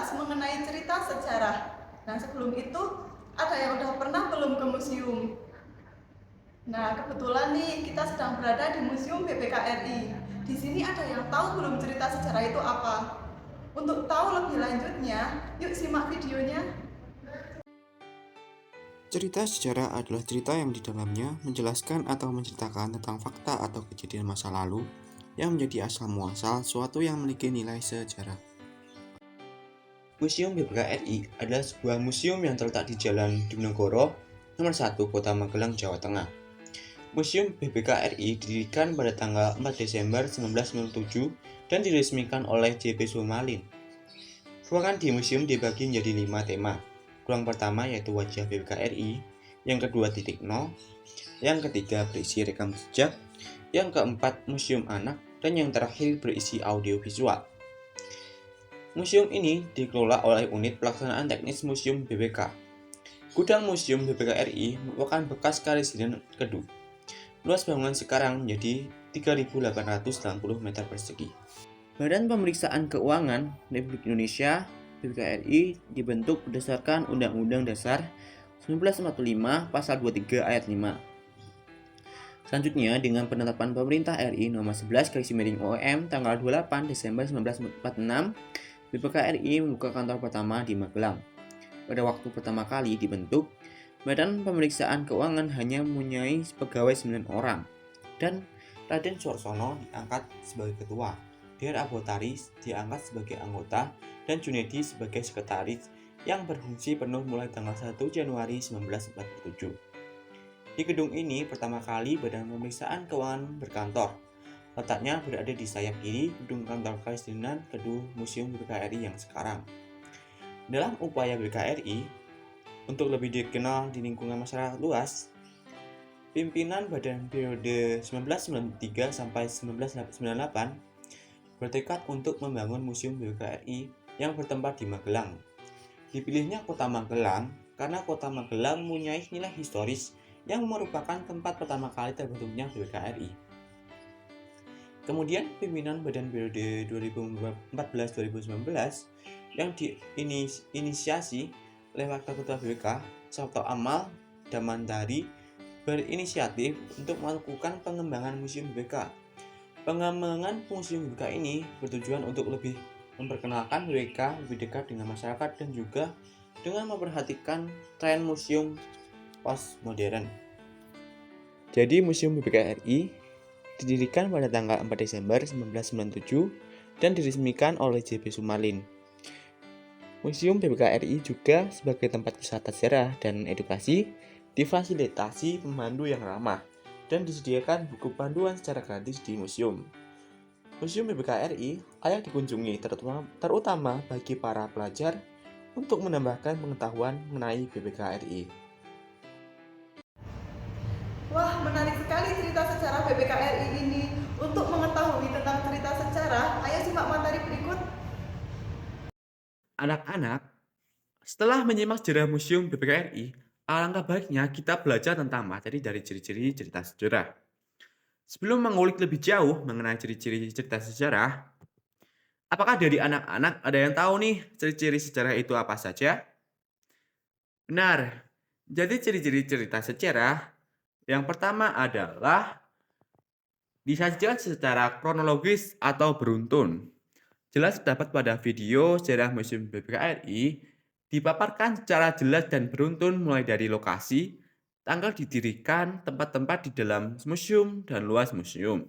membahas mengenai cerita sejarah. Nah, sebelum itu ada yang udah pernah belum ke museum? Nah, kebetulan nih kita sedang berada di Museum BPKRI. Di sini ada yang tahu belum cerita sejarah itu apa? Untuk tahu lebih lanjutnya, yuk simak videonya. Cerita sejarah adalah cerita yang di dalamnya menjelaskan atau menceritakan tentang fakta atau kejadian masa lalu yang menjadi asal muasal suatu yang memiliki nilai sejarah. Museum BPKRI adalah sebuah museum yang terletak di Jalan Diponegoro, nomor 1, Kota Magelang, Jawa Tengah. Museum BPKRI didirikan pada tanggal 4 Desember 1997 dan diresmikan oleh JP Sumalin. Ruangan di museum dibagi menjadi 5 tema. Ruang pertama yaitu wajah BPKRI, yang kedua titik nol, yang ketiga berisi rekam jejak, yang keempat museum anak, dan yang terakhir berisi audiovisual. Museum ini dikelola oleh Unit Pelaksanaan Teknis Museum BPK. Gudang Museum BPKRI merupakan bekas karesidenan Kedu. Luas bangunan sekarang menjadi 3.880 meter persegi. Badan Pemeriksaan Keuangan Republik Indonesia BPKRI dibentuk berdasarkan Undang-Undang Dasar 1945 Pasal 23 Ayat 5. Selanjutnya, dengan penetapan Pemerintah RI Nomor 11/OM tanggal 28 Desember 1946, BPKRI membuka kantor pertama di Magelang. Pada waktu pertama kali dibentuk, Badan Pemeriksaan Keuangan hanya mempunyai pegawai 9 orang, dan Raden Suarsono diangkat sebagai ketua, Dr. Abotaris diangkat sebagai anggota, dan Junedi sebagai sekretaris yang berfungsi penuh mulai tanggal 1 Januari 1947. Di gedung ini pertama kali Badan Pemeriksaan Keuangan berkantor. Letaknya berada di sayap kiri gedung kantor Karesidenan Kedu Museum BPKRI yang sekarang. Dalam upaya BPKRI untuk lebih dikenal di lingkungan masyarakat luas, pimpinan badan periode 1993 sampai 1998 bertekad untuk membangun Museum BPKRI yang bertempat di Magelang. Dipilihnya Kota Magelang karena Kota Magelang mempunyai nilai historis yang merupakan tempat pertama kali terbentuknya BPKRI. Kemudian pimpinan badan periode 2014-2019 yang diinisiasi oleh Wakil Ketua BPK, Sabto Amal Damandari, berinisiatif untuk melakukan pengembangan Museum BPK. Pengembangan Museum BPK ini bertujuan untuk lebih memperkenalkan BPK lebih dekat dengan masyarakat dan juga dengan memperhatikan tren museum postmodern. Jadi Museum BPKRI didirikan pada tanggal 4 Desember 1997 dan diresmikan oleh JP Sumalin. Museum BPKRI juga sebagai tempat wisata sejarah dan edukasi difasilitasi pemandu yang ramah dan disediakan buku panduan secara gratis di museum. Museum BPKRI layak dikunjungi terutama bagi para pelajar untuk menambahkan pengetahuan mengenai BPKRI. Wah, menarik sekali cerita sejarah BPKRI ini. Untuk mengetahui tentang cerita sejarah, ayo simak materi berikut. Anak-anak, setelah menyimak sejarah Museum BPKRI, alangkah baiknya kita belajar tentang materi dari ciri-ciri cerita sejarah. Sebelum mengulik lebih jauh mengenai ciri-ciri cerita sejarah, apakah dari anak-anak ada yang tahu nih ciri-ciri sejarah itu apa saja? Benar. Jadi ciri-ciri cerita sejarah yang pertama adalah disajikan secara kronologis atau beruntun. Jelas terdapat pada video sejarah Museum BPKRI dipaparkan secara jelas dan beruntun mulai dari lokasi, tanggal didirikan, tempat-tempat di dalam museum, dan luas museum.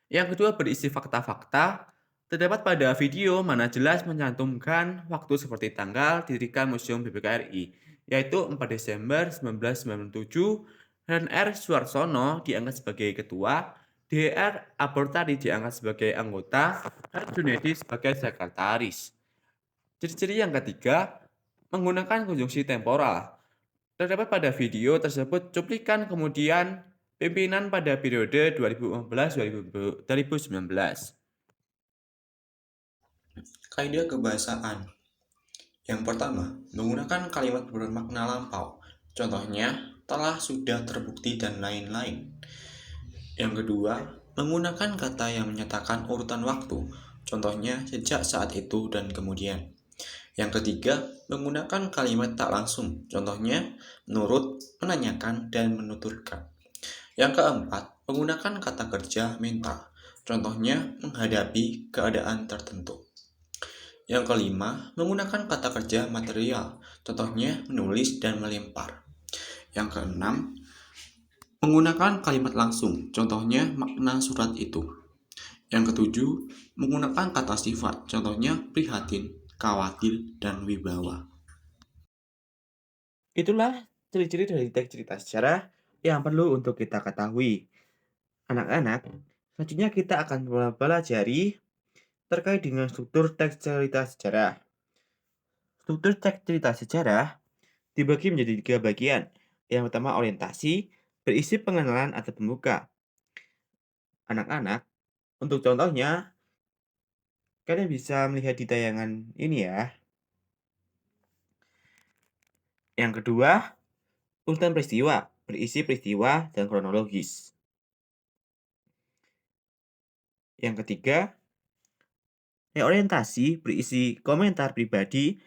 Yang kedua berisi fakta-fakta, terdapat pada video mana jelas mencantumkan waktu seperti tanggal didirikan Museum BPKRI, yaitu 4 Desember 1997, dan R. Suarsono diangkat sebagai ketua, Dr. Abortari diangkat sebagai anggota, dan Junedi sebagai sekretaris. Ciri-ciri yang ketiga, menggunakan konjungsi temporal. Terdapat pada video tersebut cuplikan kemudian pimpinan pada periode 2015-2019. Kaidah kebahasaan. Yang pertama, menggunakan kalimat bermakna lampau. Contohnya, telah, sudah, terbukti, dan lain-lain. Yang kedua, menggunakan kata yang menyatakan urutan waktu. contohnya sejak saat itu dan kemudian. Yang ketiga, menggunakan kalimat tak langsung, contohnya menurut, menanyakan, dan menuturkan. Yang keempat, menggunakan kata kerja minta, contohnya menghadapi keadaan tertentu. Yang kelima, menggunakan kata kerja material, contohnya menulis dan melempar. Yang keenam, menggunakan kalimat langsung, contohnya makna surat itu. Yang ketujuh, menggunakan kata sifat, contohnya prihatin, khawatir, dan wibawa. Itulah ciri-ciri dari teks cerita sejarah yang perlu untuk kita ketahui. Anak-anak, selanjutnya kita akan mempelajari terkait dengan struktur teks cerita sejarah. Struktur teks cerita sejarah dibagi menjadi 3 bagian. Yang pertama orientasi, berisi pengenalan atau pembuka. Anak-anak, untuk contohnya, kalian bisa melihat di tayangan ini ya. Yang kedua, urutan peristiwa, berisi peristiwa dan kronologis. Yang ketiga, orientasi berisi komentar pribadi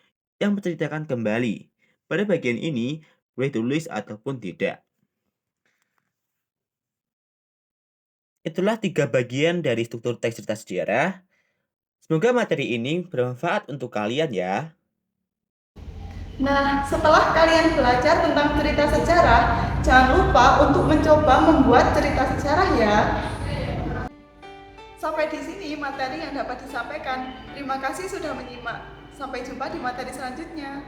yang menceritakan kembali. Pada bagian ini, boleh tulis ataupun tidak. Itulah 3 bagian dari struktur teks cerita sejarah. Semoga materi ini bermanfaat untuk kalian ya. Nah, setelah kalian belajar tentang cerita sejarah, jangan lupa untuk mencoba membuat cerita sejarah ya. Sampai di sini materi yang dapat disampaikan. Terima kasih sudah menyimak. Sampai jumpa di materi selanjutnya.